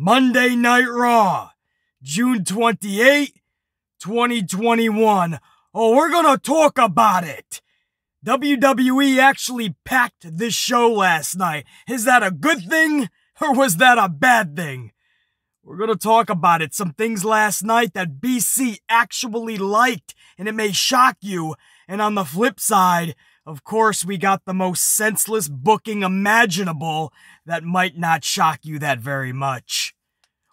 Monday Night Raw, June 28, 2021. Oh, we're gonna talk about it. WWE actually packed this show last night. Is that a good thing, or was that a bad thing? We're gonna talk about it. Some things last night that BC actually liked, and it may shock you. And on the flip side, of course, we got the most senseless booking imaginable that might not shock you that very much.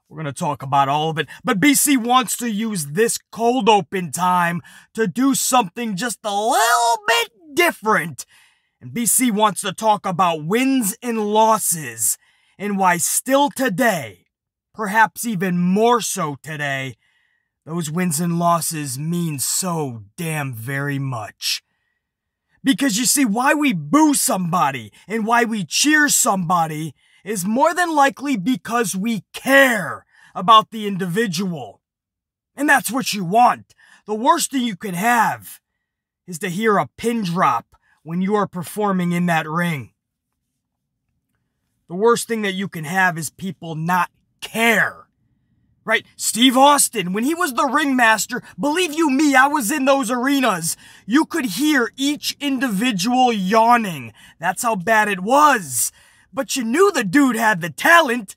We're going to talk about all of it, but BC wants to use this cold open time to do something just a little bit different. And BC wants to talk about wins and losses and why still today, perhaps even more so today, those wins and losses mean so damn very much. Because you see, why we boo somebody and why we cheer somebody is more than likely because we care about the individual. And that's what you want. The worst thing you can have is to hear a pin drop when you are performing in that ring. The worst thing that you can have is people not care. Right? Steve Austin, when he was the ringmaster, believe you me, I was in those arenas. You could hear each individual yawning. That's how bad it was. But you knew the dude had the talent.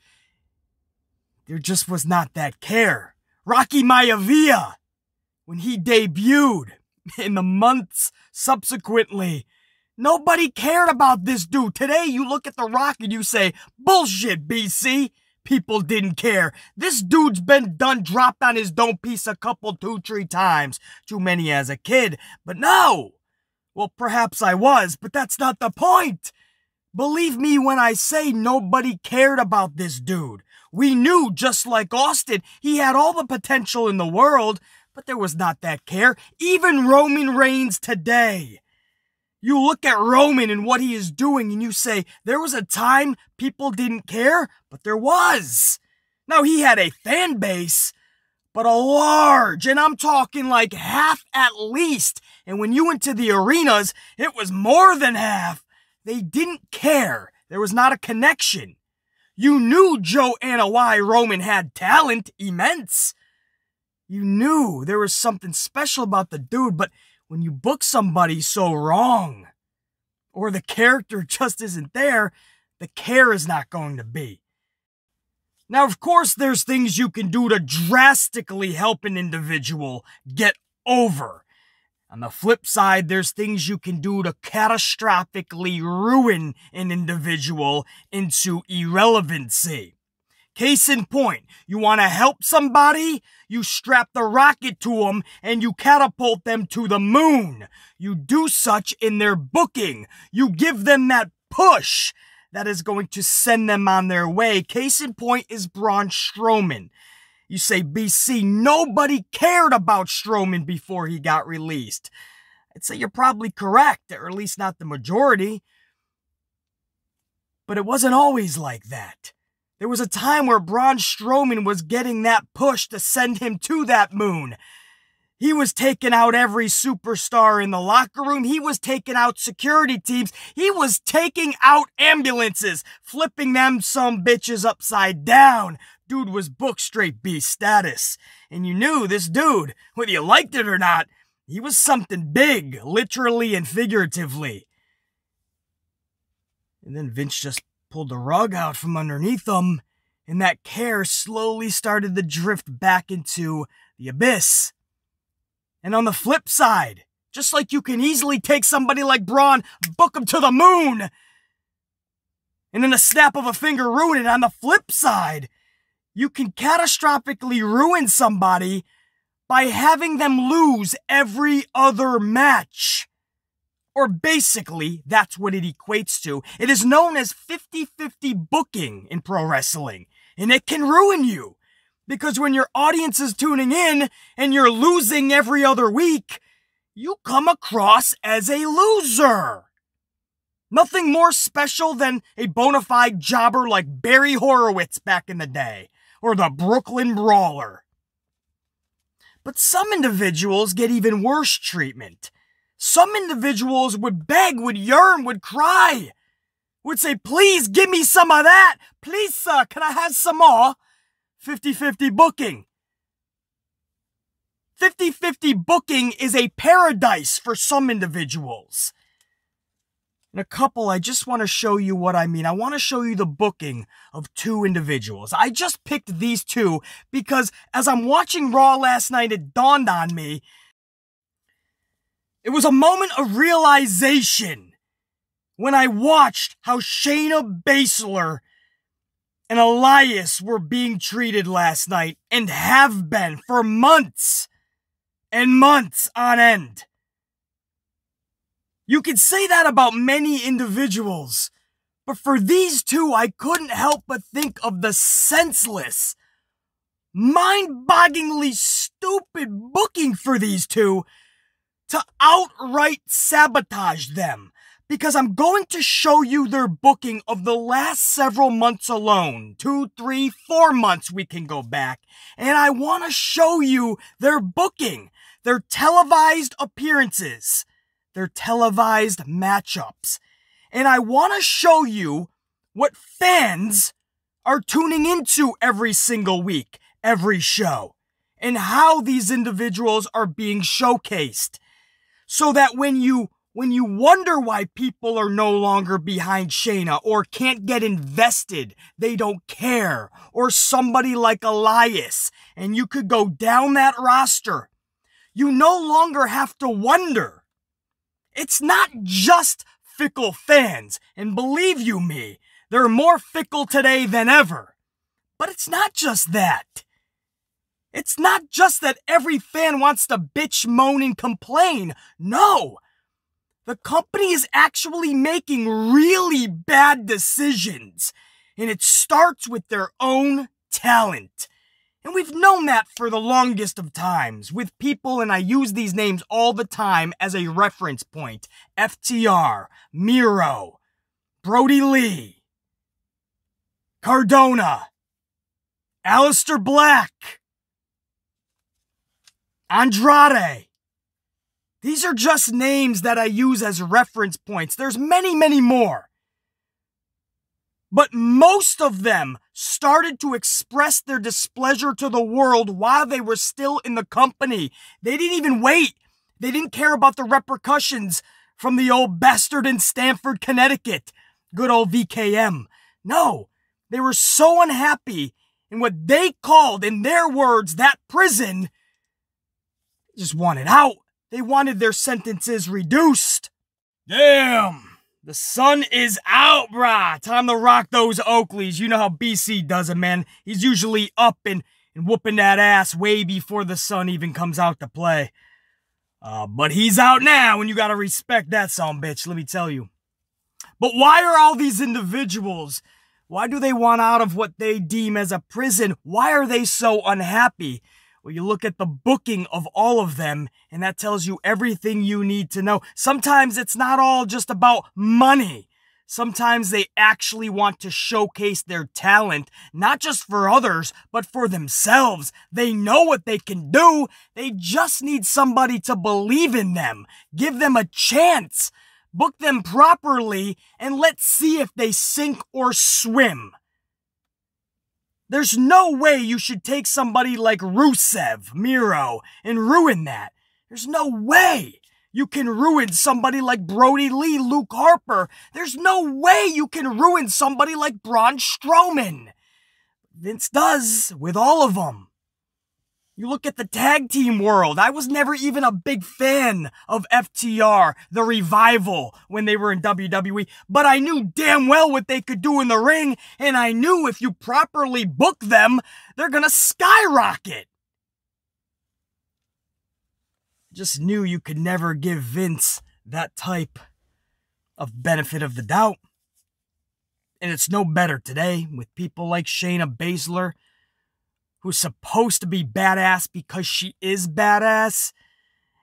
There just was not that care. Rocky Maivia, when he debuted in the months subsequently, nobody cared about this dude. Today, you look at The Rock and you say, bullshit, BC. People didn't care. This dude's been dropped on his dome piece a couple, 2-3 times. Too many as a kid. But no! Well, perhaps I was, but that's not the point. Believe me when I say nobody cared about this dude. We knew, just like Austin, he had all the potential in the world, but there was not that care. Even Roman Reigns today. You look at Roman and what he is doing and you say, there was a time people didn't care, but there was. Now, he had a fan base, but a large, and I'm talking like half at least. And when you went to the arenas, it was more than half. They didn't care. There was not a connection. You knew Joe Anoa'i Roman had talent, immense. You knew there was something special about the dude, but when you book somebody so wrong, or the character just isn't there, the care is not going to be. Now, of course, there's things you can do to drastically help an individual get over. On the flip side, there's things you can do to catastrophically ruin an individual into irrelevancy. Case in point, you want to help somebody? You strap the rocket to them and you catapult them to the moon. You do such in their booking. You give them that push that is going to send them on their way. Case in point is Braun Strowman. You say, BC, nobody cared about Strowman before he got released. I'd say you're probably correct, or at least not the majority. But it wasn't always like that. There was a time where Braun Strowman was getting that push to send him to that moon. He was taking out every superstar in the locker room. He was taking out security teams. He was taking out ambulances, flipping them some bitches upside down. Dude was booked straight B status. And you knew this dude, whether you liked it or not, he was something big, literally and figuratively. And then Vince just pulled the rug out from underneath them, and that care slowly started to drift back into the abyss. And on the flip side, just like you can easily take somebody like Braun, book him to the moon, and in a snap of a finger ruin it, on the flip side, you can catastrophically ruin somebody by having them lose every other match. Or basically, that's what it equates to. It is known as 50-50 booking in pro wrestling. And it can ruin you. Because when your audience is tuning in and you're losing every other week, you come across as a loser. Nothing more special than a bona fide jobber like Barry Horowitz back in the day. Or the Brooklyn Brawler. But some individuals get even worse treatment. Some individuals would beg, would yearn, would cry, would say, please give me some of that. Please, sir, can I have some more? 50-50 booking. 50-50 booking is a paradise for some individuals. In a couple, I just want to show you what I mean. I want to show you the booking of two individuals. I just picked these two because as I'm watching Raw last night, it dawned on me. It was a moment of realization when I watched how Shayna Baszler and Elias were being treated last night and have been for months and months on end. You could say that about many individuals, but for these two, I couldn't help but think of the senseless, mind-bogglingly stupid booking for these two to outright sabotage them. Because I'm going to show you their booking of the last several months alone. 2, 3, 4 months we can go back. And I want to show you their booking, their televised appearances, their televised matchups. And I want to show you what fans are tuning into every single week, every show, and how these individuals are being showcased. So that when you wonder why people are no longer behind Shayna or can't get invested, they don't care, or somebody like Elias, and you could go down that roster, you no longer have to wonder. It's not just fickle fans, and believe you me, they're more fickle today than ever. But it's not just that. It's not just that every fan wants to bitch, moan, and complain. No! The company is actually making really bad decisions, and it starts with their own talent. And we've known that for the longest of times with people, and I use these names all the time as a reference point. FTR, Miro, Brody Lee, Cardona, Aleister Black, Andrade. These are just names that I use as reference points. There's many, many more. But most of them started to express their displeasure to the world while they were still in the company. They didn't even wait. They didn't care about the repercussions from the old bastard in Stamford, Connecticut. Good old VKM. No, they were so unhappy in what they called, in their words, that prison. They just wanted out. They wanted their sentences reduced. Damn! The sun is out, brah! Time to rock those Oakleys. You know how BC does it, man. He's usually up and whooping that ass way before the sun even comes out to play. But he's out now, and you gotta respect that sumbitch, let me tell you. But why are all these individuals, why do they want out of what they deem as a prison? Why are they so unhappy? Well, you look at the booking of all of them, and that tells you everything you need to know. Sometimes it's not all just about money. Sometimes they actually want to showcase their talent, not just for others, but for themselves. They know what they can do. They just need somebody to believe in them. Give them a chance. Book them properly, and let's see if they sink or swim. There's no way you should take somebody like Rusev, Miro, and ruin that. There's no way you can ruin somebody like Brody Lee, Luke Harper. There's no way you can ruin somebody like Braun Strowman. Vince does with all of them. You look at the tag team world. I was never even a big fan of FTR, the Revival, when they were in WWE, but I knew damn well what they could do in the ring, and I knew if you properly book them, they're gonna skyrocket. Just knew you could never give Vince that type of benefit of the doubt. And it's no better today with people like Shayna Baszler, who's supposed to be badass because she is badass.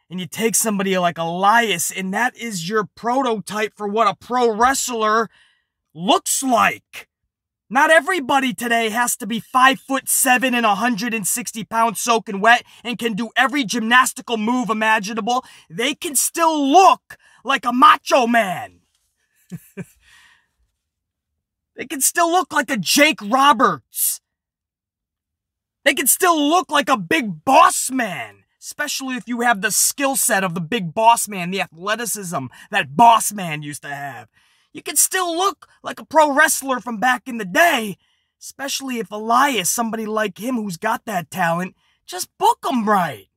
And you take somebody like Elias, and that is your prototype for what a pro wrestler looks like. Not everybody today has to be 5'7" and 160 pounds soaking wet and can do every gymnastical move imaginable. They can still look like a macho man. They can still look like a Jake Roberts. They can still look like a big boss man, especially if you have the skill set of the big boss man, the athleticism that boss man used to have. You can still look like a pro wrestler from back in the day, especially if Elias, somebody like him who's got that talent, just book him right.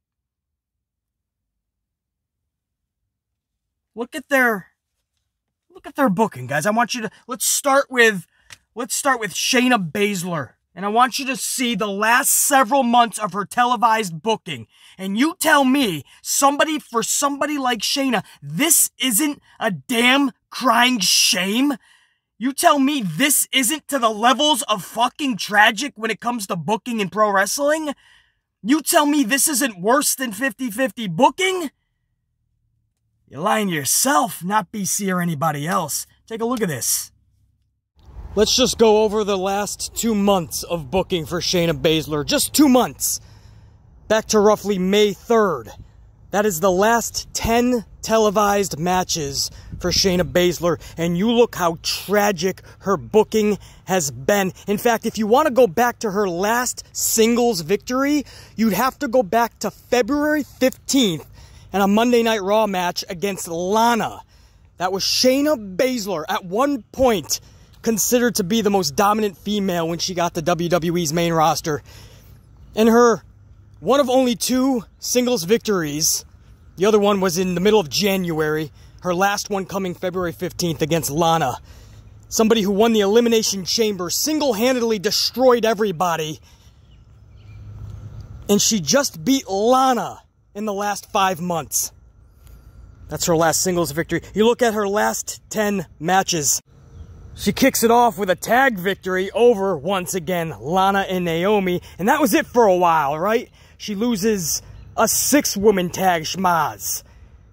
Look at their booking, guys. I want you to, let's start with Shayna Baszler. And I want you to see the last several months of her televised booking. And you tell me, for somebody like Shayna, this isn't a damn crying shame? You tell me this isn't to the levels of fucking tragic when it comes to booking in pro wrestling? You tell me this isn't worse than 50-50 booking? You're lying to yourself, not BC or anybody else. Take a look at this. Let's just go over the last 2 months of booking for Shayna Baszler. Just 2 months. Back to roughly May 3rd. That is the last 10 televised matches for Shayna Baszler. And you look how tragic her booking has been. In fact, if you want to go back to her last singles victory, you'd have to go back to February 15th and a Monday Night Raw match against Lana. That was Shayna Baszler at one point considered to be the most dominant female when she got to WWE's main roster. And her one of only 2 singles victories, the other one was in the middle of January, her last one coming February 15th against Lana. Somebody who won the Elimination Chamber, single-handedly destroyed everybody. And she just beat Lana in the last 5 months. That's her last singles victory. You look at her last 10 matches. She kicks it off with a tag victory over, once again, Lana and Naomi. And that was it for a while, right? She loses a 6-woman tag schmaz.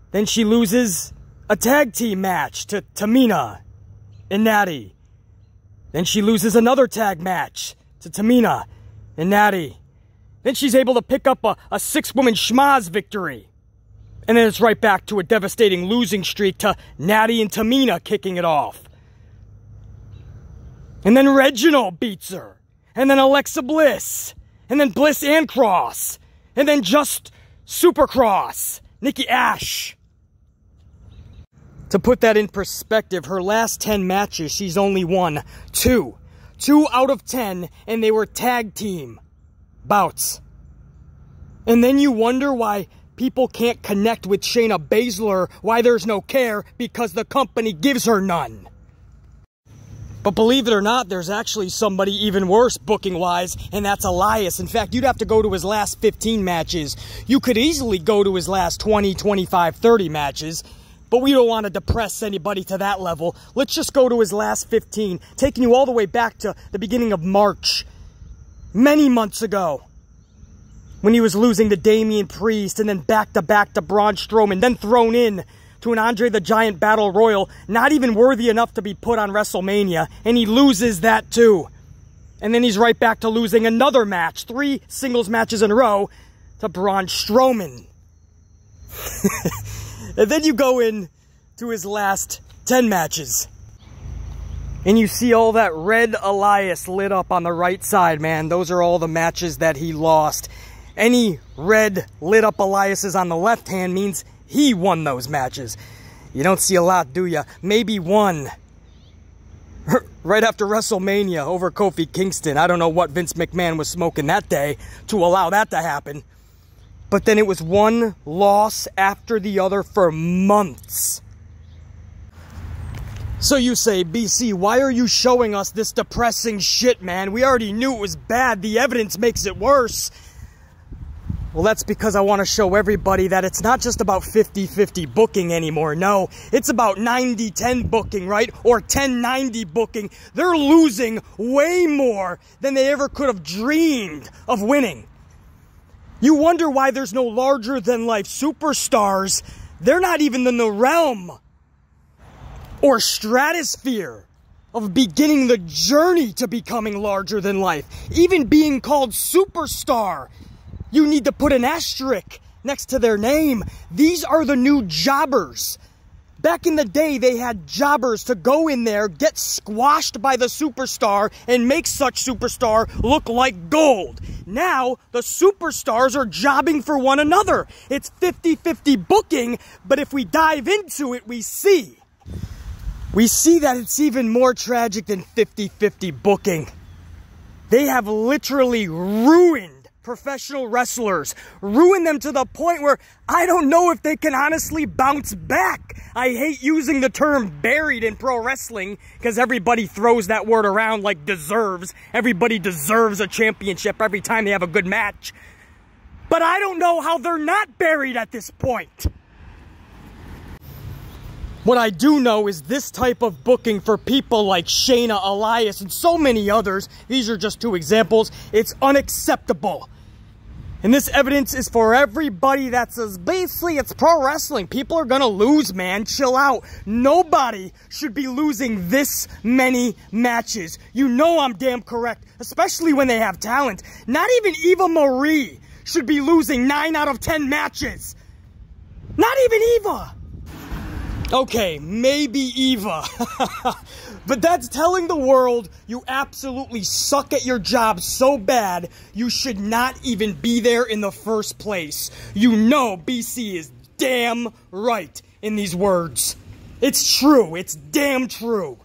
Then she loses a tag team match to Tamina and Natty. Then she loses another tag match to Tamina and Natty. Then she's able to pick up a 6-woman schmaz victory. And then it's right back to a devastating losing streak to Natty and Tamina kicking it off. And then Reginald beats her. And then Alexa Bliss. And then Bliss and Cross. And then just Supercross. Nikki ASH. To put that in perspective, her last 10 matches, she's only won 2. 2 out of 10, and they were tag team bouts. And then you wonder why people can't connect with Shayna Baszler, why there's no care, because the company gives her none. But believe it or not, there's actually somebody even worse booking-wise, and that's Elias. In fact, you'd have to go to his last 15 matches. You could easily go to his last 20, 25, 30 matches, but we don't want to depress anybody to that level. Let's just go to his last 15, taking you all the way back to the beginning of March, many months ago, when he was losing to Damian Priest, and then back-to-back to Braun Strowman, then thrown in to an Andre the Giant Battle Royal, not even worthy enough to be put on WrestleMania, and he loses that too. And then he's right back to losing another match, 3 singles matches in a row, to Braun Strowman. And then you go in to his last 10 matches, and you see all that red Elias lit up on the right side, man. Those are all the matches that he lost. Any red lit up Eliases on the left hand means he won those matches. You don't see a lot, do ya? Maybe one. Right after WrestleMania over Kofi Kingston. I don't know what Vince McMahon was smoking that day to allow that to happen. But then it was one loss after the other for months. So you say, BC, why are you showing us this depressing shit, man? We already knew it was bad. The evidence makes it worse. Well, that's because I want to show everybody that it's not just about 50-50 booking anymore. No, it's about 90-10 booking, right? Or 10-90 booking. They're losing way more than they ever could have dreamed of winning. You wonder why there's no larger-than-life superstars. They're not even in the realm or stratosphere of beginning the journey to becoming larger than life. Even being called superstar, you need to put an asterisk next to their name. These are the new jobbers. Back in the day, they had jobbers to go in there, get squashed by the superstar, and make such superstar look like gold. Now, the superstars are jobbing for one another. It's 50-50 booking, but if we dive into it, we see that it's even more tragic than 50-50 booking. They have literally ruined professional wrestlers, ruined them to the point where I don't know if they can honestly bounce back. I hate using the term buried in pro wrestling because everybody throws that word around like deserves. Everybody deserves a championship every time they have a good match. But I don't know how they're not buried at this point. What I do know is this type of booking for people like Shayna, Elias, and so many others, these are just two examples, it's unacceptable. And this evidence is for everybody that says, basically, it's pro wrestling. People are gonna lose, man. Chill out. Nobody should be losing this many matches. You know I'm damn correct, especially when they have talent. Not even Eva Marie should be losing 9 out of 10 matches. Not even Eva. Okay, maybe Eva. But that's telling the world you absolutely suck at your job so bad you should not even be there in the first place. You know BC is damn right in these words. It's true. It's damn true.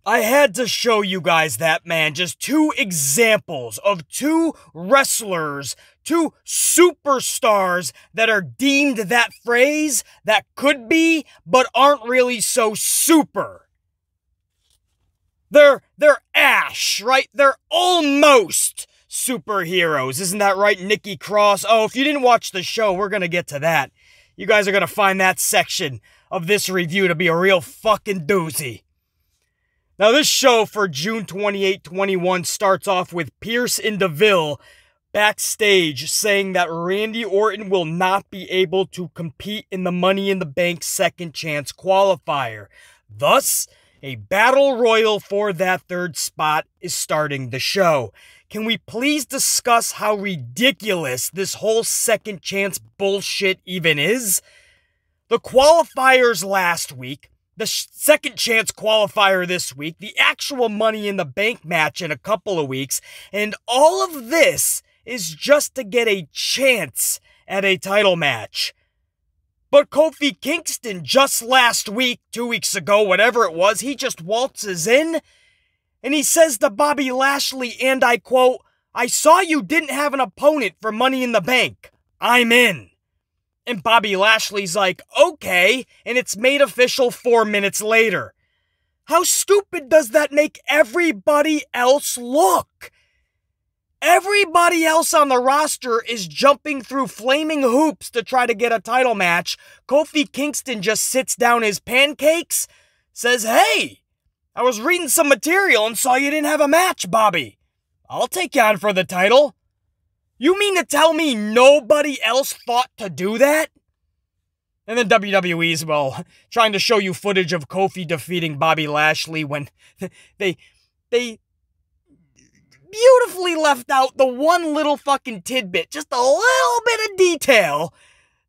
I had to show you guys that, man. Just 2 examples of 2 wrestlers, 2 superstars that are deemed that phrase that could be, but aren't really so super. They're Ash, right? They're almost superheroes. Isn't that right, Nikki Cross? Oh, if you didn't watch the show, we're gonna get to that. You guys are gonna find that section of this review to be a real fucking doozy. Now, this show for June 28, 21 starts off with Pierce and DeVille backstage saying that Randy Orton will not be able to compete in the Money in the Bank Second Chance qualifier. Thus, a battle royal for that 3rd spot is starting the show. Can we please discuss how ridiculous this whole second chance bullshit even is? The qualifiers last week, the second chance qualifier this week, the actual Money in the Bank match in a couple of weeks, and all of this is just to get a chance at a title match. But Kofi Kingston just last week, 2 weeks ago, whatever it was, he just waltzes in and he says to Bobby Lashley, and I quote, "I saw you didn't have an opponent for Money in the Bank. I'm in." And Bobby Lashley's like, okay, and it's made official 4 minutes later. How stupid does that make everybody else look? Everybody else on the roster is jumping through flaming hoops to try to get a title match. Kofi Kingston just sits down his pancakes, says, hey, I was reading some material and saw you didn't have a match, Bobby. I'll take you on for the title. You mean to tell me nobody else thought to do that? And then WWE's, well, trying to show you footage of Kofi defeating Bobby Lashley when they beautifully left out the one little fucking tidbit, just a little bit of detail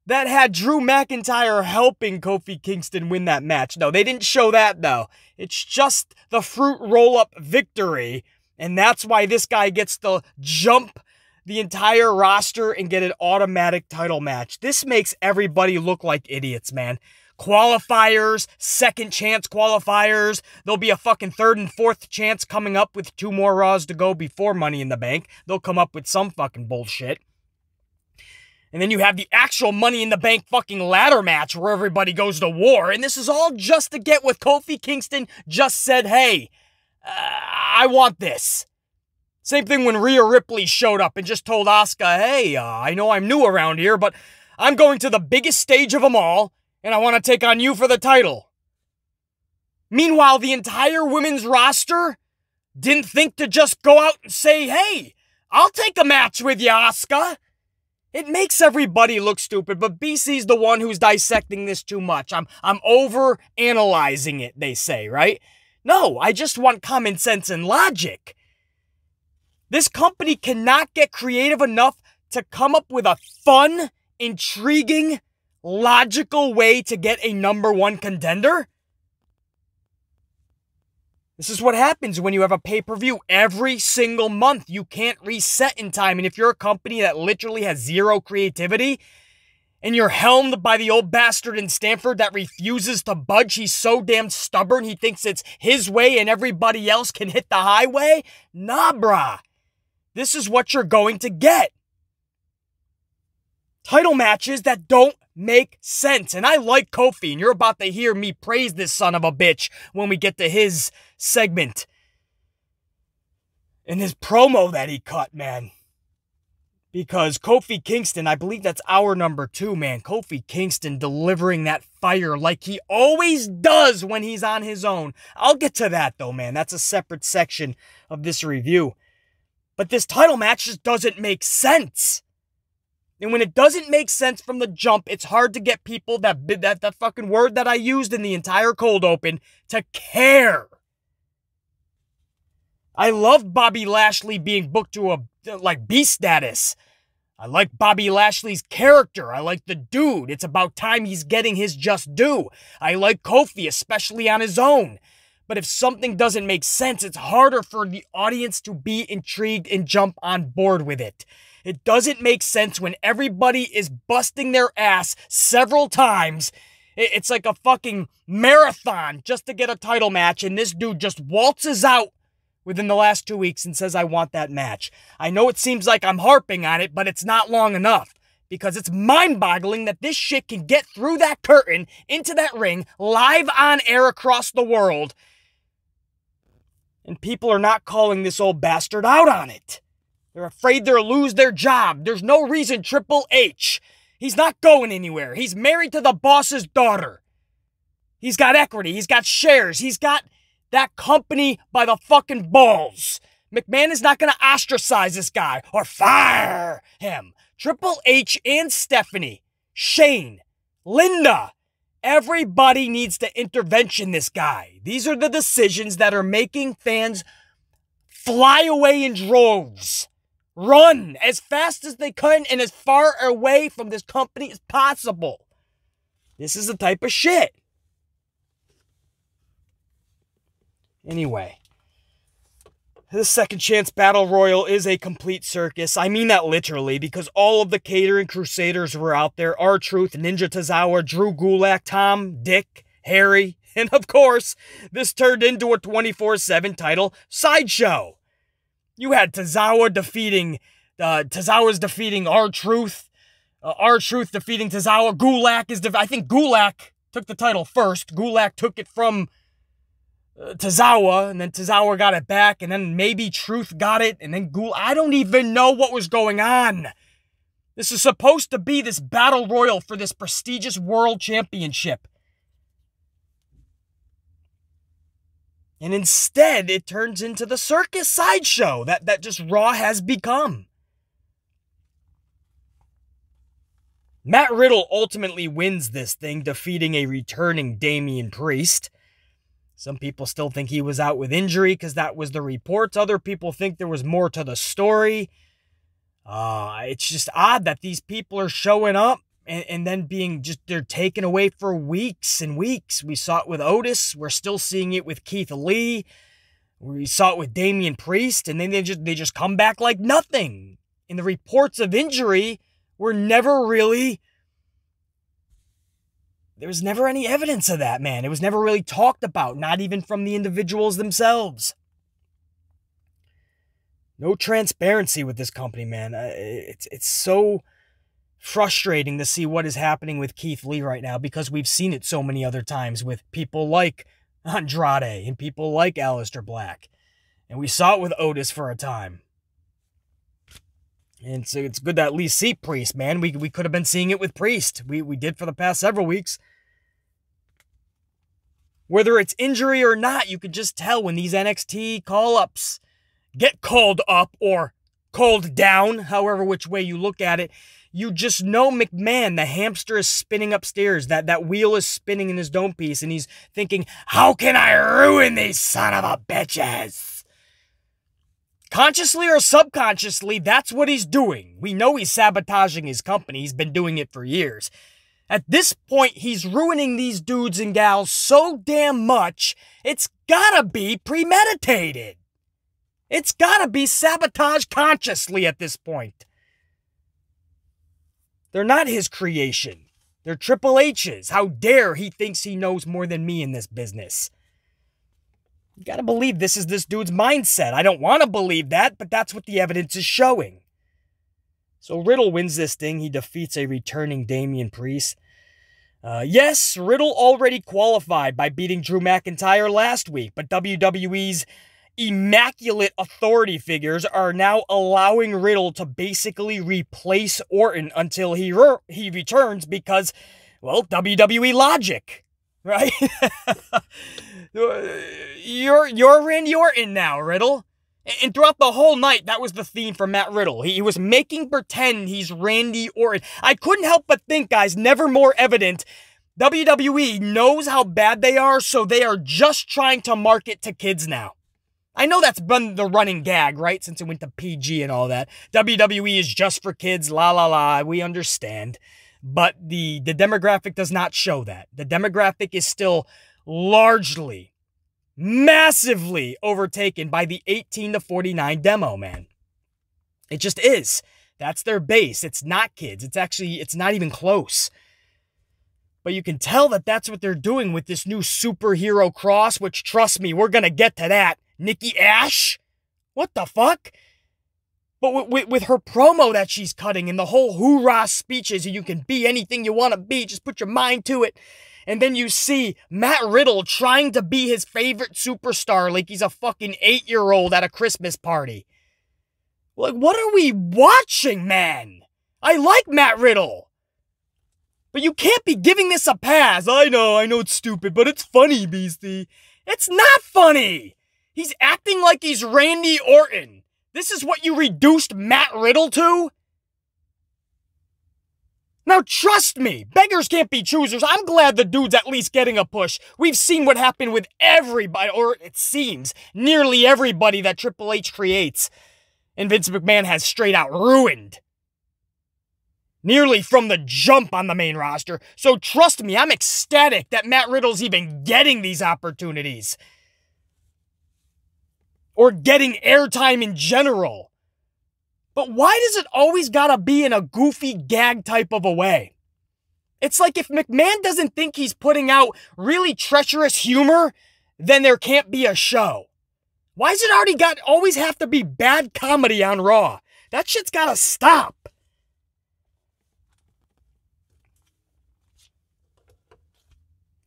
that had Drew McIntyre helping Kofi Kingston win that match. No, they didn't show that, though. It's just the fruit roll-up victory, and that's why this guy gets to jump the entire roster and get an automatic title match. This makes everybody look like idiots, man. Qualifiers, second chance qualifiers. There'll be a fucking 3rd and 4th chance coming up with 2 more Raws to go before Money in the Bank. They'll come up with some fucking bullshit. And then you have the actual Money in the Bank fucking ladder match where everybody goes to war. And this is all just to get what Kofi Kingston just said, hey, I want this. Same thing when Rhea Ripley showed up and just told Asuka, hey, I know I'm new around here, but I'm going to the biggest stage of them all, and I want to take on you for the title. Meanwhile, the entire women's roster didn't think to just go out and say, hey, I'll take a match with you, Asuka. It makes everybody look stupid, but BC's the one who's dissecting this too much. I'm over-analyzing it, they say, right? No, I just want common sense and logic. This company cannot get creative enough to come up with a fun, intriguing, logical way to get a #1 contender? This is what happens when you have a pay-per-view every single month. You can't reset in time. And if you're a company that literally has zero creativity, and you're helmed by the old bastard in Stanford that refuses to budge, he's so damn stubborn, he thinks it's his way and everybody else can hit the highway? Nah, brah. This is what you're going to get. Title matches that don't make sense. And I like Kofi, and you're about to hear me praise this son of a bitch when we get to his segment. And his promo that he cut, man. Because Kofi Kingston, I believe that's our #2, man. Kofi Kingston delivering that fire like he always does when he's on his own. I'll get to that, though, man. That's a separate section of this review. But this title match just doesn't make sense. And when it doesn't make sense from the jump, it's hard to get people that fucking word that I used in the entire cold open to care. I love Bobby Lashley being booked to a B status. I like Bobby Lashley's character. I like the dude. It's about time he's getting his just due. I like Kofi, especially on his own. But if something doesn't make sense, it's harder for the audience to be intrigued and jump on board with it. It doesn't make sense when everybody is busting their ass several times. It's like a fucking marathon just to get a title match, and this dude just waltzes out within the last 2 weeks and says, I want that match. I know it seems like I'm harping on it, but it's not long enough. Because it's mind-boggling that this shit can get through that curtain, into that ring, live on air across the world, and people are not calling this old bastard out on it. They're afraid they'll lose their job. There's no reason Triple H. He's not going anywhere. He's married to the boss's daughter. He's got equity. He's got shares. He's got that company by the fucking balls. McMahon is not going to ostracize this guy or fire him. Triple H and Stephanie, Shane, Linda, everybody needs to intervention this guy. These are the decisions that are making fans fly away in droves. Run as fast as they can and as far away from this company as possible. This is the type of shit. Anyway, this Second Chance Battle Royal is a complete circus. I mean that literally, because all of the catering crusaders were out there. R-Truth, Ninja Tozawa, Drew Gulak, Tom, Dick, Harry, and of course, this turned into a 24/7 title sideshow. You had Tozawa defeating, Tozawa's defeating R-Truth, R-Truth defeating Tozawa. Gulak is, I think Gulak took the title first. Gulak took it from Tozawa, and then Tozawa got it back, and then maybe Truth got it, and then I don't even know what was going on. This is supposed to be this battle royal for this prestigious world championship. And instead, it turns into the circus sideshow that just Raw has become. Matt Riddle ultimately wins this thing, defeating a returning Damian Priest. Some people still think he was out with injury because that was the reports. Other people think there was more to the story. It's just odd that these people are showing up and then they're taken away for weeks and weeks. We saw it with Otis. We're still seeing it with Keith Lee. We saw it with Damian Priest. And then they just come back like nothing. And the reports of injury were never really... There was never any evidence of that, man. It was never really talked about, not even from the individuals themselves. No transparency with this company, man. It's so frustrating to see what is happening with Keith Lee right now because we've seen it so many other times with people like Andrade and people like Aleister Black. And we saw it with Otis for a time. And so it's good to at least see Priest, man. We could have been seeing it with Priest. We did for the past several weeks. Whether it's injury or not, you could just tell when these NXT call-ups get called up or called down, however which way you look at it. You just know McMahon, the hamster is spinning upstairs. That wheel is spinning in his dome piece, and he's thinking, how can I ruin these son of a bitches? Consciously or subconsciously, that's what he's doing. We know he's sabotaging his company. He's been doing it for years. At this point, he's ruining these dudes and gals so damn much, it's gotta be premeditated. It's gotta be sabotage consciously at this point. They're not his creation. They're Triple H's. How dare he thinks he knows more than me in this business. You gotta believe this is this dude's mindset. I don't want to believe that, but that's what the evidence is showing. So Riddle wins this thing. He defeats a returning Damian Priest. Yes, Riddle already qualified by beating Drew McIntyre last week, but WWE's immaculate authority figures are now allowing Riddle to basically replace Orton until he returns because, well, WWE logic, right? You're Randy Orton now, Riddle. And throughout the whole night, that was the theme for Matt Riddle. He was making pretend he's Randy Orton. I couldn't help but think, guys, never more evident, WWE knows how bad they are, so they are just trying to market to kids now. I know that's been the running gag, right? Since it went to PG and all that. WWE is just for kids, la la la, we understand. But the demographic does not show that. The demographic is still largely, massively overtaken by the 18 to 49 demo, man. It just is. That's their base. It's not kids. It's not even close. But you can tell that that's what they're doing with this new Superhero Cross, which, trust me, we're going to get to that. Nikki ASH? What the fuck? But with her promo that she's cutting and the whole hoorah speeches, you can be anything you want to be, just put your mind to it. And then you see Matt Riddle trying to be his favorite superstar like he's a fucking 8-year-old at a Christmas party. Like, what are we watching, man? I like Matt Riddle. But you can't be giving this a pass. I know it's stupid, but it's funny, Beastie. It's not funny. He's acting like he's Randy Orton. This is what you reduced Matt Riddle to? Now, trust me, beggars can't be choosers. I'm glad the dude's at least getting a push. We've seen what happened with everybody, or it seems, nearly everybody that Triple H creates. And Vince McMahon has straight out ruined. Nearly from the jump on the main roster. So trust me, I'm ecstatic that Matt Riddle's even getting these opportunities. Or getting airtime in general. But why does it always gotta be in a goofy gag type of a way? It's like if McMahon doesn't think he's putting out really treacherous humor, then there can't be a show. Why does it always have to be bad comedy on Raw? That shit's gotta stop.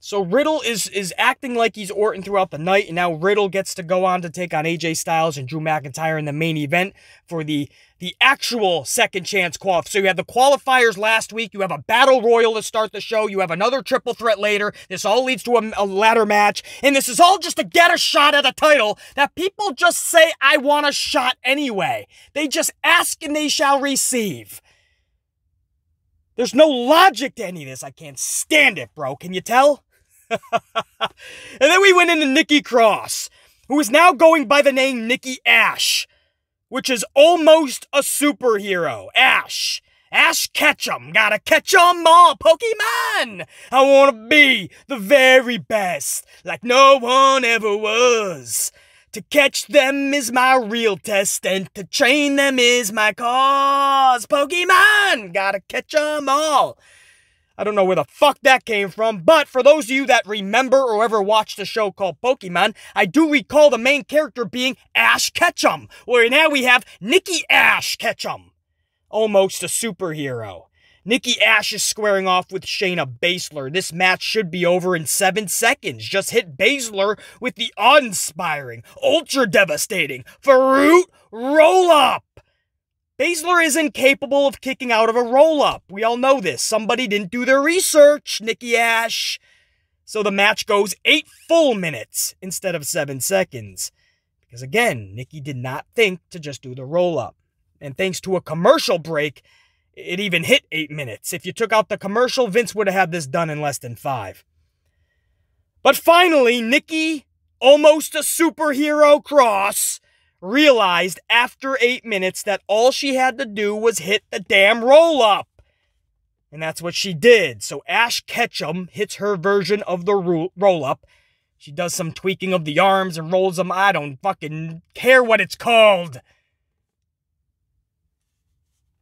So Riddle is acting like he's Orton throughout the night, and now Riddle gets to go on to take on AJ Styles and Drew McIntyre in the main event for the actual second chance qualify. So you had the qualifiers last week, you have a battle royal to start the show, you have another triple threat later, this all leads to a ladder match, and this is all just to get a shot at a title that people just say, I want a shot anyway. They just ask and they shall receive. There's no logic to any of this. I can't stand it, bro. Can you tell? And then we went into Nikki Cross, who is now going by the name Nikki ASH, which is almost a superhero. Ash Ketchum, gotta catch 'em all, Pokemon! I wanna be the very best, like no one ever was. To catch them is my real test, and to train them is my cause. Pokemon, gotta catch 'em all. I don't know where the fuck that came from, but for those of you that remember or ever watched a show called Pokemon, I do recall the main character being Ash Ketchum, where now we have Nikki ASH Ketchum. Almost a superhero. Nikki ASH is squaring off with Shayna Baszler. This match should be over in 7 seconds. Just hit Baszler with the awe-inspiring, ultra-devastating Faroot roll-up. Baszler is incapable of kicking out of a roll-up. We all know this. Somebody didn't do their research, Nikki ASH. So the match goes 8 full minutes instead of 7 seconds. Because again, Nikki did not think to just do the roll-up. And thanks to a commercial break, it even hit 8 minutes. If you took out the commercial, Vince would have had this done in less than 5. But finally, Nikki, almost a superhero Cross, realized after 8 minutes that all she had to do was hit the damn roll-up. And that's what she did. So Ash Ketchum hits her version of the roll-up. She does some tweaking of the arms and rolls them. I don't fucking care what it's called.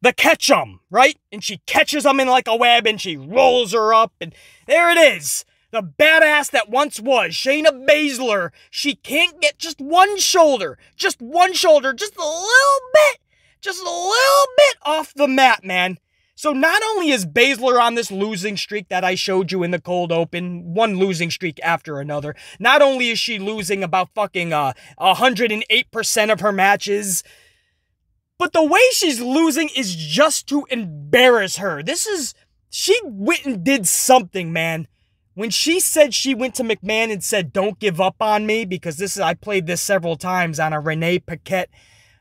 The Ketchum, right? And she catches them in like a web and she rolls her up. And there it is. The badass that once was, Shayna Baszler. She can't get just one shoulder. Just one shoulder. Just a little bit. Just a little bit off the mat, man. So not only is Baszler on this losing streak that I showed you in the cold open, one losing streak after another, not only is she losing about fucking 108% of her matches, but the way she's losing is just to embarrass her. She went and did something, man. When she said she went to McMahon and said, "Don't give up on me," because I played this several times on a Renee Paquette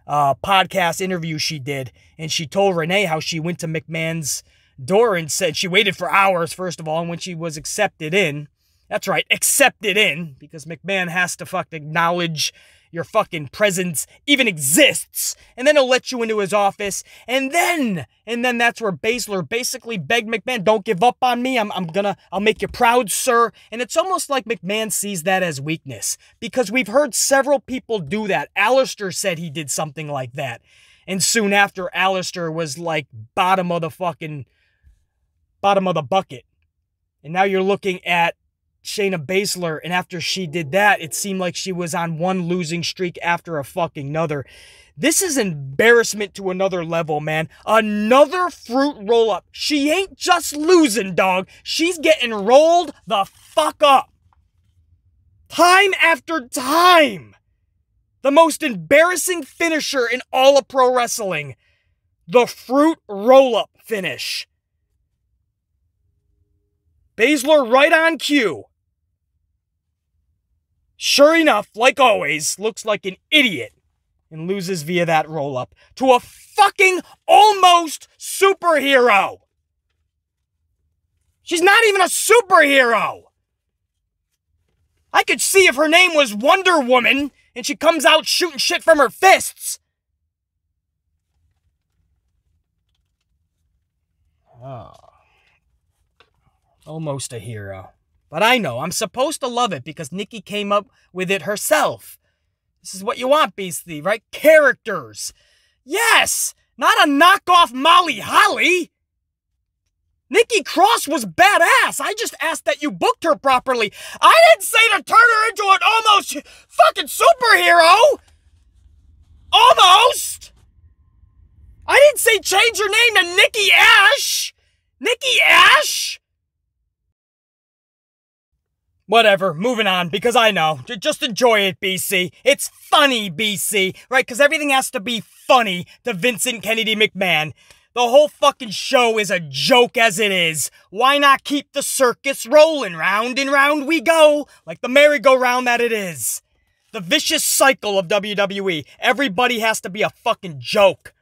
podcast interview she did, and she told Renee how she went to McMahon's door and said she waited for hours, first of all, and when she was accepted in, that's right, accepted in, because McMahon has to fucking acknowledge your fucking presence even exists, and then he'll let you into his office, and then that's where Baszler basically begged McMahon, "Don't give up on me, I'll make you proud, sir." And it's almost like McMahon sees that as weakness, because we've heard several people do that. Alistair said he did something like that, and soon after, Alistair was like bottom of the bucket, and now you're looking at Shayna Baszler, and after she did that, it seemed like she was on one losing streak after a fucking another. This is embarrassment to another level, man. Another fruit roll-up. She ain't just losing, dog. She's getting rolled the fuck up. Time after time. The most embarrassing finisher in all of pro wrestling. The fruit roll-up finish. Baszler right on cue. Sure enough, like always, looks like an idiot and loses via that roll-up to a fucking almost superhero. She's not even a superhero. I could see if her name was Wonder Woman and she comes out shooting shit from her fists. Oh. Almost a hero. But I know, I'm supposed to love it because Nikki came up with it herself. This is what you want, Beastly, right? Characters. Yes! Not a knockoff Molly Holly! Nikki Cross was badass. I just asked that you booked her properly. I didn't say to turn her into an almost fucking superhero! Almost! I didn't say change her name to Nikki ASH! Nikki ASH? Whatever, moving on, because I know. Just enjoy it, BC. It's funny, BC, right? Because everything has to be funny to Vincent Kennedy McMahon. The whole fucking show is a joke as it is. Why not keep the circus rolling? Round and round we go, like the merry-go-round that it is. The vicious cycle of WWE. Everybody has to be a fucking joke.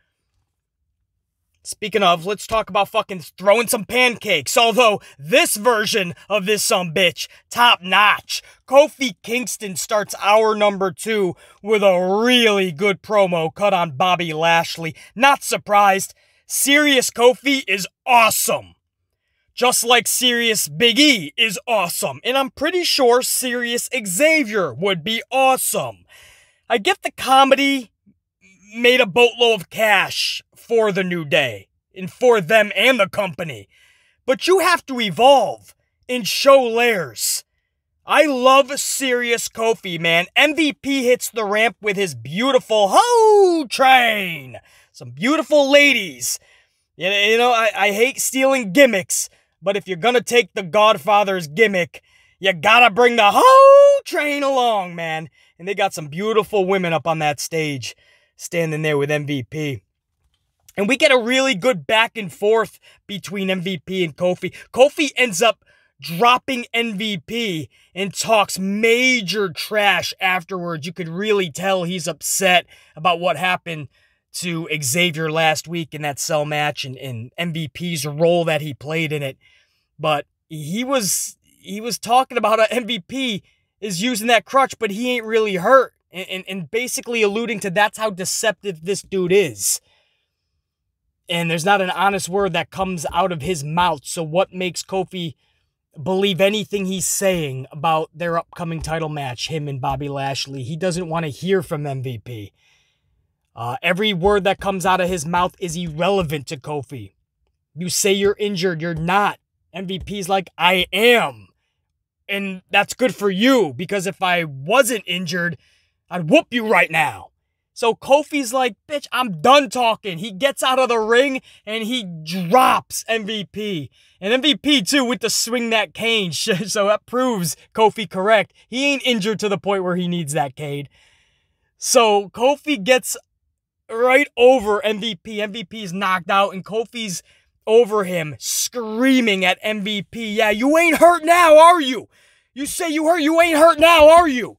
Speaking of, let's talk about fucking throwing some pancakes. Although, this version of this sumbitch, top notch. Kofi Kingston starts hour number 2 with a really good promo cut on Bobby Lashley. Not surprised. Serious Kofi is awesome. Just like Serious Big E is awesome. And I'm pretty sure Serious Xavier would be awesome. I get the comedy made a boatload of cash for the New Day, and for them and the company. But you have to evolve and show layers. I love Serious Kofi, man. MVP hits the ramp with his beautiful hoe train. Some beautiful ladies. You know, I hate stealing gimmicks, but if you're gonna take the Godfather's gimmick, you gotta bring the hoe train along, man. And they got some beautiful women up on that stage, standing there with MVP. And we get a really good back and forth between MVP and Kofi. Kofi ends up dropping MVP and talks major trash afterwards. You could really tell he's upset about what happened to Xavier last week in that cell match and MVP's role that he played in it. But he was talking about how MVP is using that crutch, but he ain't really hurt. and basically alluding to that's how deceptive this dude is. And there's not an honest word that comes out of his mouth. So what makes Kofi believe anything he's saying about their upcoming title match, him and Bobby Lashley? He doesn't want to hear from MVP. Every word that comes out of his mouth is irrelevant to Kofi. You say you're injured, you're not. MVP's like, I am. And that's good for you, because if I wasn't injured, I'd whoop you right now. So Kofi's like, bitch, I'm done talking. He gets out of the ring and he drops MVP. And MVP, too, with the swing that cane. So that proves Kofi correct. He ain't injured to the point where he needs that cane. So Kofi gets right over MVP. MVP's knocked out and Kofi's over him, screaming at MVP. Yeah, you ain't hurt now, are you? You say you hurt, you ain't hurt now, are you?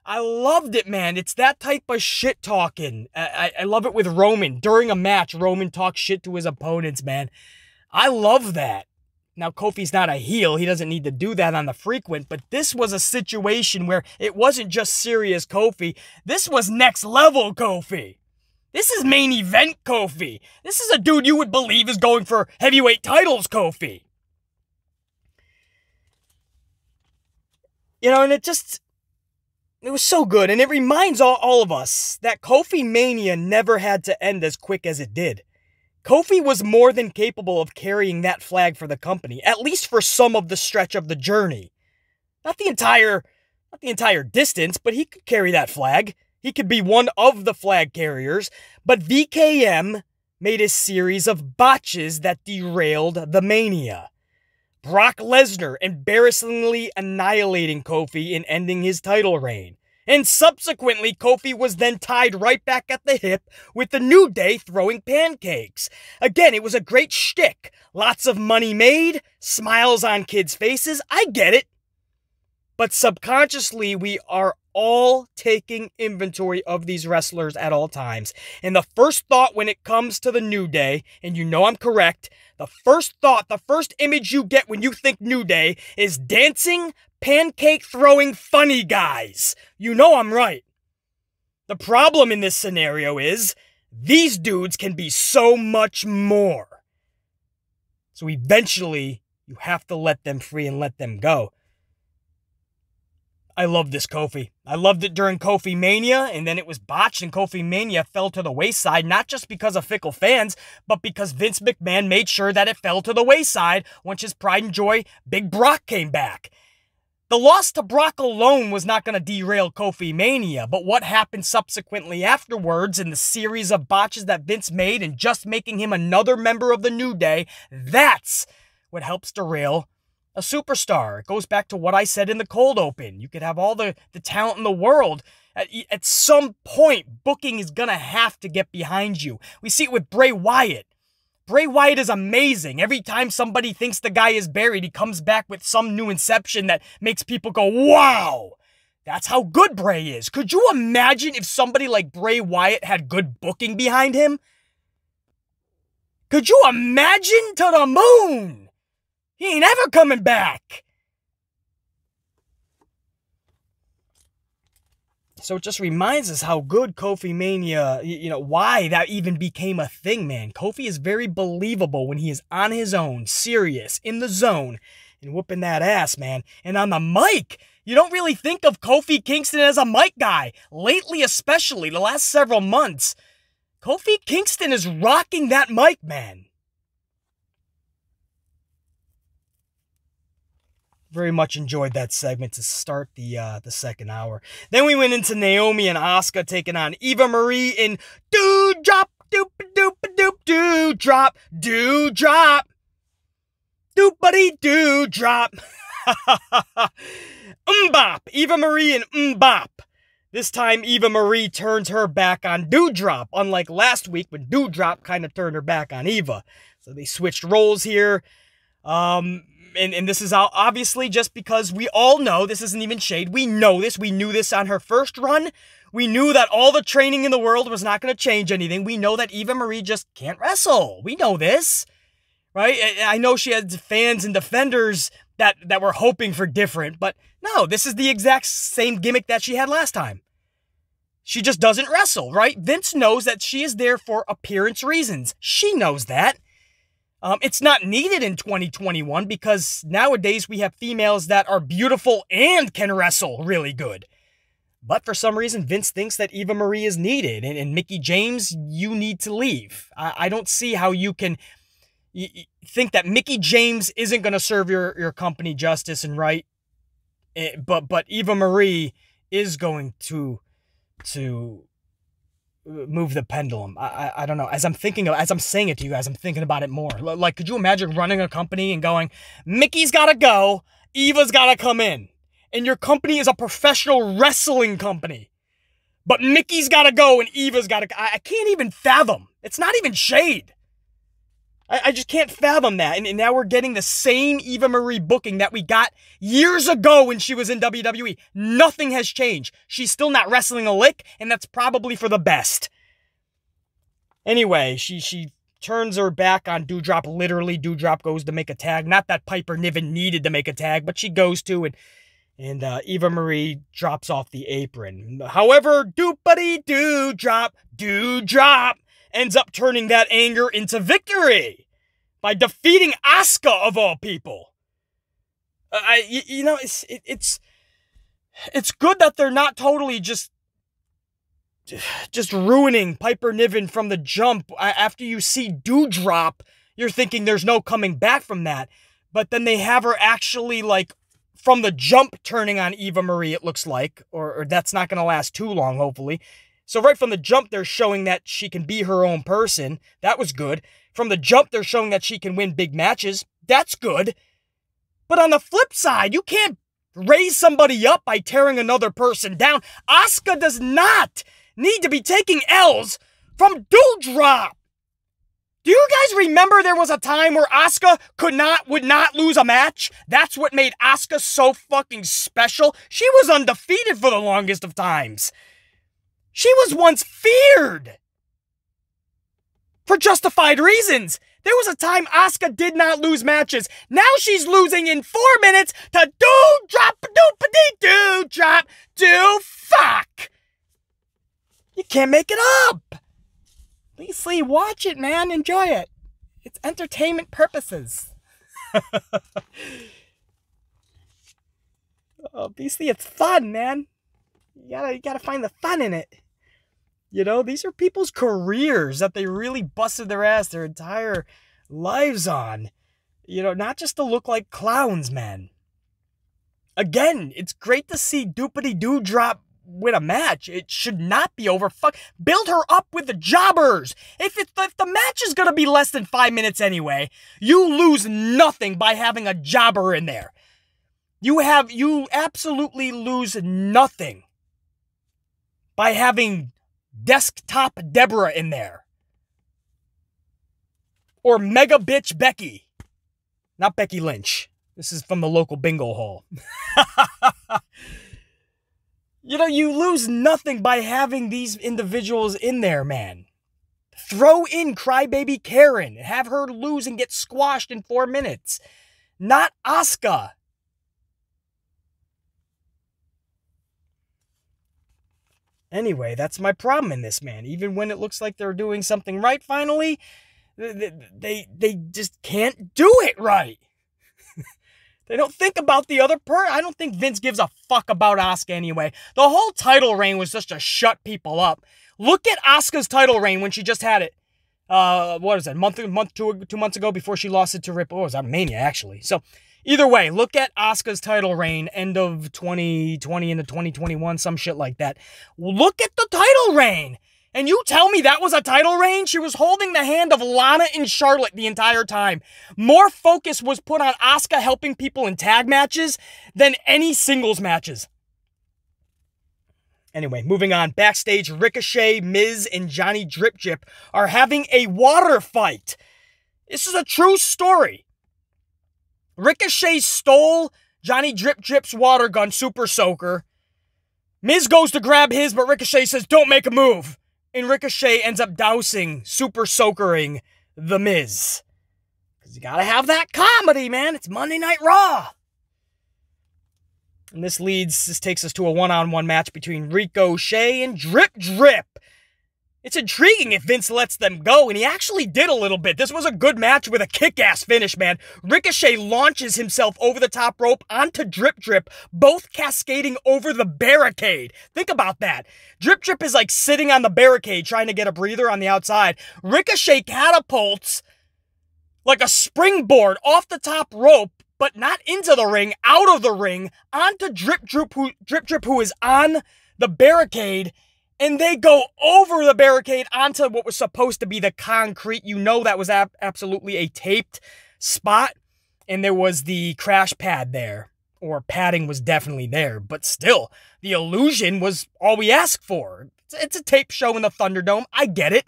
I loved it, man. It's that type of shit talking. I love it with Roman. During a match, Roman talks shit to his opponents, man. I love that. Now, Kofi's not a heel. He doesn't need to do that on the frequent, but this was a situation where it wasn't just serious Kofi. This was next level Kofi. This is main event Kofi. This is a dude you would believe is going for heavyweight titles Kofi. You know, and it was so good, and it reminds all of us that Kofi Mania never had to end as quick as it did. Kofi was more than capable of carrying that flag for the company, at least for some of the stretch of the journey. Not the entire distance, but he could carry that flag. He could be one of the flag carriers, but VKM made a series of botches that derailed the Mania. Brock Lesnar embarrassingly annihilating Kofi and ending his title reign. And subsequently, Kofi was then tied right back at the hip with the New Day throwing pancakes. Again, it was a great shtick. Lots of money made, smiles on kids' faces. I get it. But subconsciously, we are all taking inventory of these wrestlers at all times. And the first thought when it comes to the New Day, and you know I'm correct, the first thought, the first image you get when you think New Day is dancing, pancake-throwing funny guys. You know I'm right. The problem in this scenario is these dudes can be so much more. So eventually, you have to let them free and let them go. I love this Kofi. I loved it during Kofi Mania, and then it was botched, and Kofi Mania fell to the wayside, not just because of fickle fans, but because Vince McMahon made sure that it fell to the wayside once his pride and joy, Big Brock, came back. The loss to Brock alone was not going to derail Kofi Mania, but what happened subsequently afterwards in the series of botches that Vince made and just making him another member of the New Day, that's what helps derail a superstar. It goes back to what I said in the cold open. You could have all the talent in the world. At some point, booking is going to have to get behind you. We see it with Bray Wyatt. Bray Wyatt is amazing. Every time somebody thinks the guy is buried, he comes back with some new inception that makes people go, wow! That's how good Bray is. Could you imagine if somebody like Bray Wyatt had good booking behind him? Could you imagine? To the moon! He ain't ever coming back. So it just reminds us how good Kofi Mania, why that even became a thing, man. Kofi is very believable when he is on his own, serious, in the zone, and whooping that ass, man. And on the mic, you don't really think of Kofi Kingston as a mic guy. Lately, especially, the last several months, Kofi Kingston is rocking that mic, man. Very much enjoyed that segment to start the second hour. Then we went into Naomi and Asuka taking on Eva Marie in Doop-a-Drop, Doop-a-Doop-a-Doop, Doop-Drop, Doop-Drop, Doop-a-dee-Doop-Drop. Mbop, Eva Marie and Mbop. This time Eva Marie turns her back on Doudrop, unlike last week when Doudrop kind of turned her back on Eva. So they switched roles here. And this is obviously just because we all know, this isn't even shade, we know this, we knew this on her first run, we knew that all the training in the world was not going to change anything, we know that Eva Marie just can't wrestle, we know this, right? I know she had fans and defenders that were hoping for different, but no, this is the exact same gimmick that she had last time. She just doesn't wrestle, right? Vince knows that she is there for appearance reasons. She knows that. It's not needed in 2021 because nowadays we have females that are beautiful and can wrestle really good. But for some reason, Vince thinks that Eva Marie is needed. And Mickie James, you need to leave. I don't see how you can think that Mickie James isn't going to serve your company justice and right. But Eva Marie is going to move the pendulum. I don't know. As I'm saying it to you guys, I'm thinking about it more. Like, could you imagine running a company and going, Mickey's got to go, Eva's got to come in. And your company is a professional wrestling company. But Mickey's got to go and Eva's got to... I can't even fathom. It's not even shade. I just can't fathom that. And now we're getting the same Eva Marie booking that we got years ago when she was in WWE. Nothing has changed. She's still not wrestling a lick, and that's probably for the best. Anyway, she turns her back on Doudrop. Literally, Doudrop goes to make a tag. Not that Piper Niven needed to make a tag, but she goes to, and Eva Marie drops off the apron. However, Doudrop ends up turning that anger into victory by defeating Asuka of all people. It's good that they're not totally just ruining Piper Niven from the jump. After you see Doudrop, you're thinking there's no coming back from that. But then they have her actually, like, from the jump turning on Eva Marie, it looks like. Or that's not going to last too long, hopefully. So right from the jump, they're showing that she can be her own person. That was good. From the jump, they're showing that she can win big matches. That's good. But on the flip side, you can't raise somebody up by tearing another person down. Asuka does not need to be taking L's from Doudrop. Do you guys remember there was a time where Asuka would not lose a match? That's what made Asuka so fucking special. She was undefeated for the longest of times. She was once feared for justified reasons. There was a time Asuka did not lose matches. Now she's losing in 4 minutes to Doudrop. Fuck. You can't make it up. Beastly, watch it, man. Enjoy it. It's entertainment purposes. Oh, Beastly, it's fun, man. You gotta find the fun in it. You know, these are people's careers that they really busted their ass their entire lives on. You know, not just to look like clowns, man. Again, it's great to see Doudrop win a match. It should not be over. Build her up with the jobbers. If the match is going to be less than 5 minutes anyway, you lose nothing by having a jobber in there. You absolutely lose nothing by having Desktop Deborah in there. Or Mega Bitch Becky. Not Becky Lynch. This is from the local bingo hall. You know, you lose nothing by having these individuals in there, man. Throw in Crybaby Karen. Have her lose and get squashed in 4 minutes. Not Asuka. Anyway, that's my problem in this, man. Even when it looks like they're doing something right finally, they just can't do it right. They don't think about the other person. I don't think Vince gives a fuck about Asuka anyway. The whole title reign was just to shut people up. Look at Asuka's title reign when she just had it. What is that? 2 months ago before she lost it to Rip. Oh, it was at Mania, actually. So, either way, look at Asuka's title reign, end of 2020 into 2021, some shit like that. Look at the title reign. And you tell me that was a title reign? She was holding the hand of Lana and Charlotte the entire time. More focus was put on Asuka helping people in tag matches than any singles matches. Anyway, moving on. Backstage, Ricochet, Miz, and Johnny Drip Drip are having a water fight. This is a true story. Ricochet stole Johnny Drip Drip's water gun super soaker. Miz goes to grab his, but Ricochet says, "Don't make a move." And Ricochet ends up dousing, super soakering the Miz. Because you gotta have that comedy, man. It's Monday Night Raw. And this takes us to a one-on-one match between Ricochet and Drip Drip. It's intriguing if Vince lets them go, and he actually did a little bit. This was a good match with a kick-ass finish, man. Ricochet launches himself over the top rope onto Drip Drip, both cascading over the barricade. Think about that. Drip Drip is like sitting on the barricade trying to get a breather on the outside. Ricochet catapults like a springboard off the top rope, but not into the ring, out of the ring, onto Drip Drip, who is on the barricade. And they go over the barricade onto what was supposed to be the concrete. You know that was absolutely a taped spot. And there was the crash pad there. Or padding was definitely there. But still, the illusion was all we asked for. It's a tape show in the Thunderdome. I get it.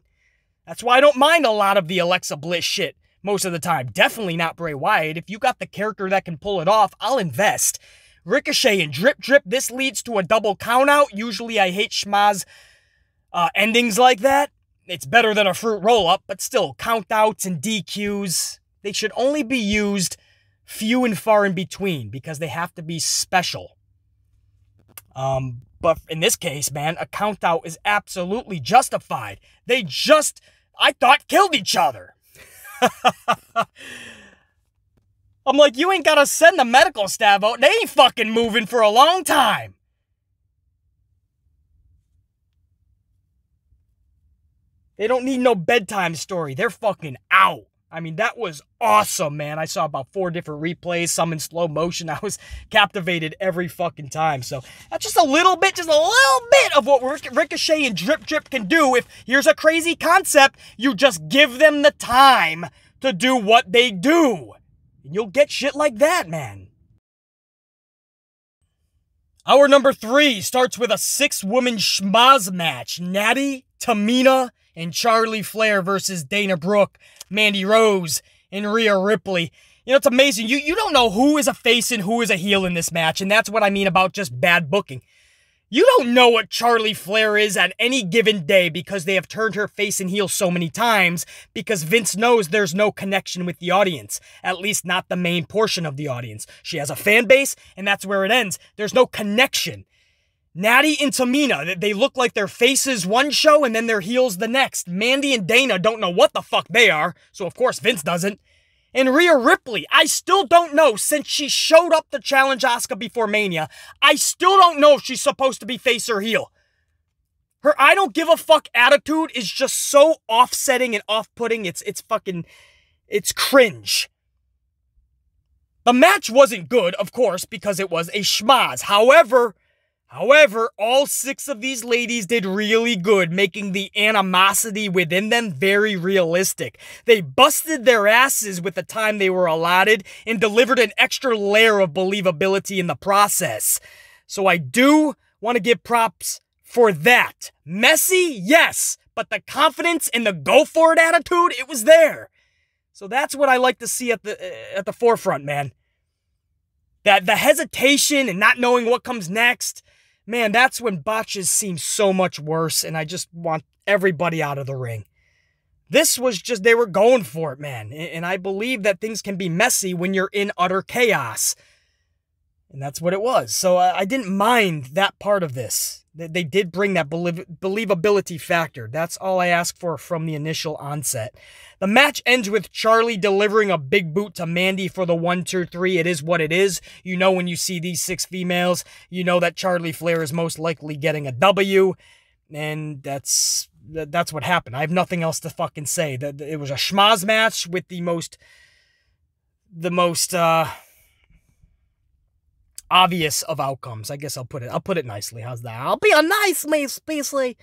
That's why I don't mind a lot of the Alexa Bliss shit most of the time. Definitely not Bray Wyatt. If you got the character that can pull it off, I'll invest. Ricochet and Drip Drip, this leads to a double countout. Usually I hate schmaz endings like that. It's better than a fruit roll-up, but still, countouts and DQs, they should only be used few and far in between because they have to be special. But in this case, man, a countout is absolutely justified. They just, I thought, killed each other. I'm like, you ain't gotta send the medical staff out. They ain't fucking moving for a long time. They don't need no bedtime story. They're fucking out. I mean, that was awesome, man. I saw about 4 different replays, some in slow motion. I was captivated every fucking time. So that's just a little bit of what Ricochet and Drip Drip can do. If here's a crazy concept, you just give them the time to do what they do. And you'll get shit like that, man. Hour number 3 starts with a 6-woman schmaz match. Natty, Tamina, and Charlie Flair versus Dana Brooke, Mandy Rose, and Rhea Ripley. You know, it's amazing. You don't know who is a face and who is a heel in this match, and that's what I mean about just bad booking. You don't know what Charlie Flair is at any given day because they have turned her face and heel so many times because Vince knows there's no connection with the audience, at least not the main portion of the audience. She has a fan base, and that's where it ends. There's no connection. Natty and Tamina, they look like their faces one show and then their heels the next. Mandy and Dana don't know what the fuck they are, so of course Vince doesn't. And Rhea Ripley, I still don't know, since she showed up to challenge Asuka before Mania, I still don't know if she's supposed to be face or heel. Her I don't give a fuck attitude is just so offsetting and off-putting, it's cringe. The match wasn't good, of course, because it was a schmaz. However, all 6 of these ladies did really good, making the animosity within them very realistic. They busted their asses with the time they were allotted and delivered an extra layer of believability in the process. So I do want to give props for that. Messy, yes, but the confidence and the go-for-it attitude, it was there. So that's what I like to see at the forefront, man. That the hesitation and not knowing what comes next, man, that's when botches seem so much worse, and I just want everybody out of the ring. This was just, they were going for it, man. And I believe that things can be messy when you're in utter chaos. And that's what it was. So I didn't mind that part of this. They did bring that believability factor. That's all I asked for from the initial onset. The match ends with Charlie delivering a big boot to Mandy for the 1, 2, 3. It is what it is. You know, when you see these 6 females, you know that Charlie Flair is most likely getting a W. And that's what happened. I have nothing else to fucking say. It was a schmaz match with the most obvious of outcomes. I guess I'll put it nicely. How's that? I'll be a nice Miss Beasley.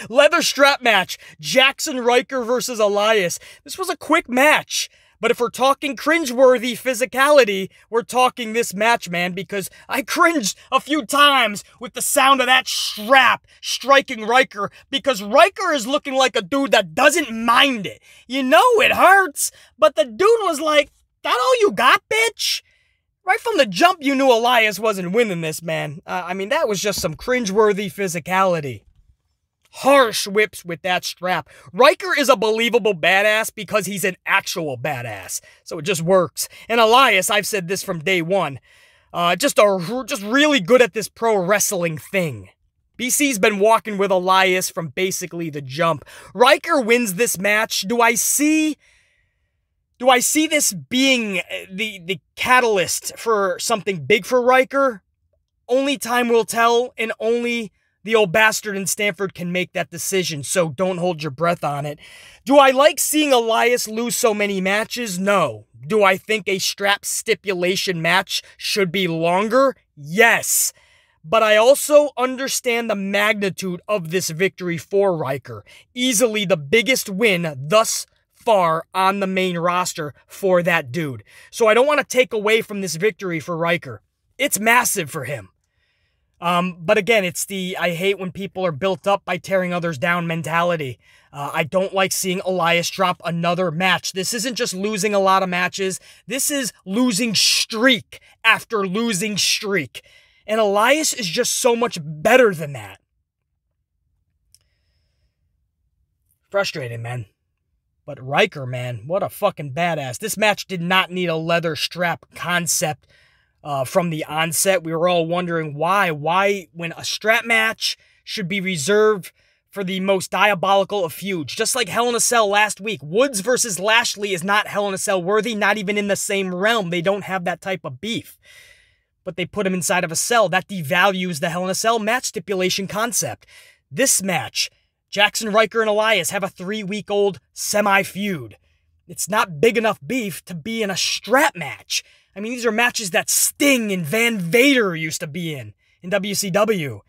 Leather strap match. Jackson Riker versus Elias. This was a quick match. But if we're talking cringeworthy physicality, we're talking this match, man, because I cringed a few times with the sound of that strap striking Riker, because Riker is looking like a dude that doesn't mind it. You know it hurts, but the dude was like, that all you got, bitch? Right from the jump, you knew Elias wasn't winning this, man. I mean, that was just some cringeworthy physicality. Harsh whips with that strap. Riker is a believable badass because he's an actual badass. So it just works. And Elias, I've said this from day one. Just really good at this pro wrestling thing. BC's been walking with Elias from basically the jump. Riker wins this match. Do I see this being the catalyst for something big for Riker? Only time will tell, and only the old bastard in Stanford can make that decision, so don't hold your breath on it. Do I like seeing Elias lose so many matches? No. Do I think a strap stipulation match should be longer? Yes. But I also understand the magnitude of this victory for Riker. Easily the biggest win thus far on the main roster for that dude. So I don't want to take away from this victory for Riker. It's massive for him. But again, it's the I hate when people are built up by tearing others down mentality. I don't like seeing Elias drop another match. This isn't just losing a lot of matches. This is losing streak after losing streak. And Elias is just so much better than that. Frustrating, man. But Riker, man, what a fucking badass. This match did not need a leather strap concept from the onset. We were all wondering why. Why, when a strap match should be reserved for the most diabolical of feuds. Just like Hell in a Cell last week. Woods versus Lashley is not Hell in a Cell worthy, not even in the same realm. They don't have that type of beef. But they put him inside of a cell. That devalues the Hell in a Cell match stipulation concept. This match, Jackson, Riker, and Elias have a 3-week-old semi-feud. It's not big enough beef to be in a strap match. I mean, these are matches that Sting and Van Vader used to be in WCW.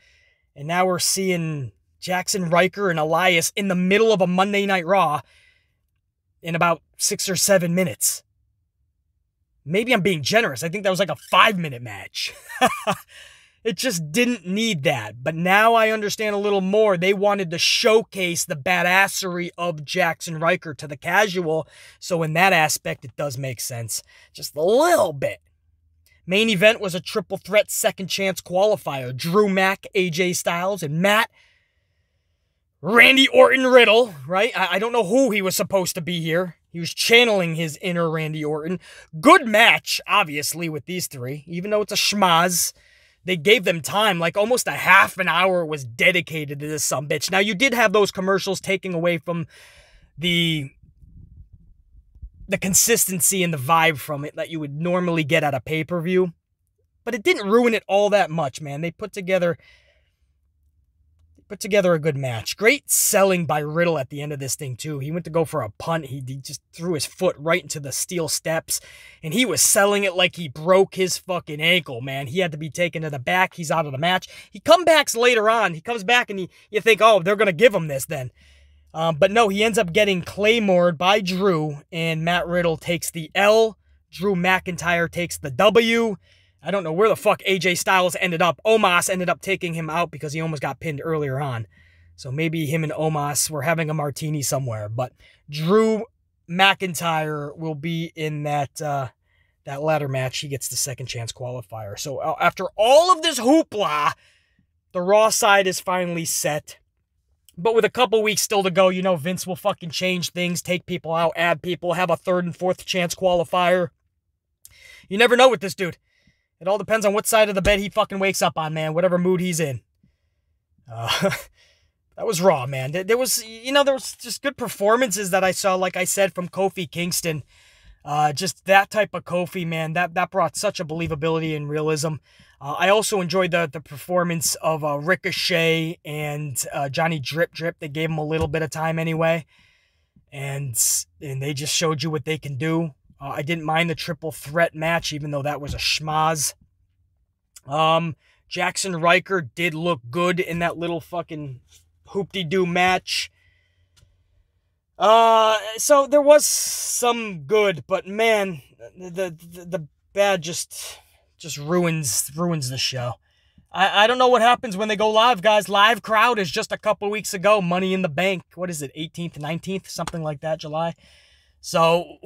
And now we're seeing Jackson, Riker, and Elias in the middle of a Monday Night Raw in about 6 or 7 minutes. Maybe I'm being generous. I think that was like a 5-minute match. It just didn't need that. But now I understand a little more. They wanted to showcase the badassery of Jackson Riker to the casual. So in that aspect, it does make sense. Just a little bit. Main event was a triple threat second chance qualifier. Drew Mack, AJ Styles, and Matt. Randy Orton Riddle, right? I don't know who he was supposed to be here. He was channeling his inner Randy Orton. Good match, obviously, with these three. Even though it's a schmaz, they gave them time. Like, almost a half an hour was dedicated to this sumbitch. Now, you did have those commercials taking away from the consistency and the vibe from it that you would normally get at a pay-per-view. But it didn't ruin it all that much, man. They put together a good match. Great selling by Riddle at the end of this thing, too. He went to go for a punt. He just threw his foot right into the steel steps, and he was selling it like he broke his fucking ankle, man. He had to be taken to the back. He's out of the match. He comes back later on. He comes back, and you think, oh, they're going to give him this then. But no, he ends up getting Claymored by Drew, and Matt Riddle takes the L. Drew McIntyre takes the W. I don't know where the fuck AJ Styles ended up. Omos ended up taking him out because he almost got pinned earlier on. So maybe him and Omos were having a martini somewhere. But Drew McIntyre will be in that ladder match. He gets the second chance qualifier. So after all of this hoopla, the Raw side is finally set. But with a couple weeks still to go, you know Vince will fucking change things, take people out, add people, have a third and fourth chance qualifier. You never know with this dude. It all depends on what side of the bed he fucking wakes up on, man. Whatever mood he's in. That was Raw, man. There was just good performances that I saw, like I said, from Kofi Kingston. Just that type of Kofi, man. That brought such a believability and realism. I also enjoyed the performance of Ricochet and Johnny Drip Drip. They gave him a little bit of time anyway. And they just showed you what they can do. I didn't mind the triple threat match, even though that was a schmaz. Jackson Riker did look good in that little fucking hoop-de-doo match. So there was some good, but man, the bad just ruins the show. I don't know what happens when they go live, guys. Live crowd is just a couple weeks ago. Money in the Bank. What is it? 18th, 19th, something like that, July. So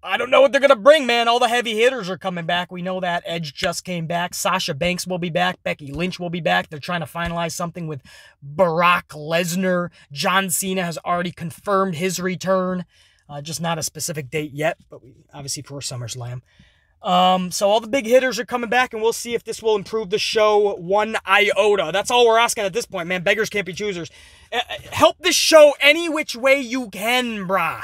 I don't know what they're going to bring, man. All the heavy hitters are coming back. We know that. Edge just came back. Sasha Banks will be back. Becky Lynch will be back. They're trying to finalize something with Brock Lesnar. John Cena has already confirmed his return. Just not a specific date yet, but obviously for SummerSlam. So all the big hitters are coming back, and we'll see if this will improve the show one iota. That's all we're asking at this point, man. Beggars can't be choosers. Help this show any which way you can, brah.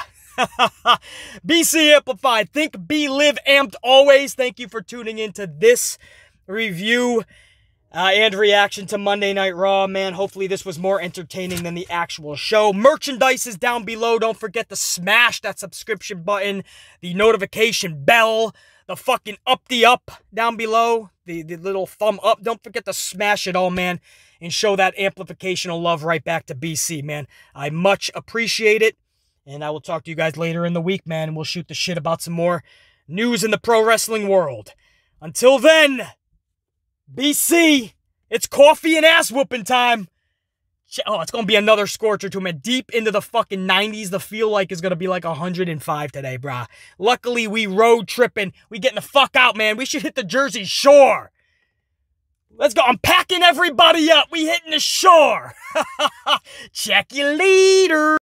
BC Amplified. Think, be, live, amped always. Thank you for tuning into this review and reaction to Monday Night Raw, man. Hopefully this was more entertaining than the actual show. Merchandise is down below. Don't forget to smash that subscription button, the notification bell, the fucking up down below, the little thumb up. Don't forget to smash it all, man, and show that amplification of love right back to BC, man. I much appreciate it. And I will talk to you guys later in the week, man. And we'll shoot the shit about some more news in the pro wrestling world. Until then, BC, it's coffee and ass whooping time. Oh, it's going to be another scorcher too, man. Deep into the fucking 90s. The feel like is going to be like 105 today, brah. Luckily, we road tripping. We getting the fuck out, man. We should hit the Jersey Shore. Let's go. I'm packing everybody up. We hitting the shore. Check you later.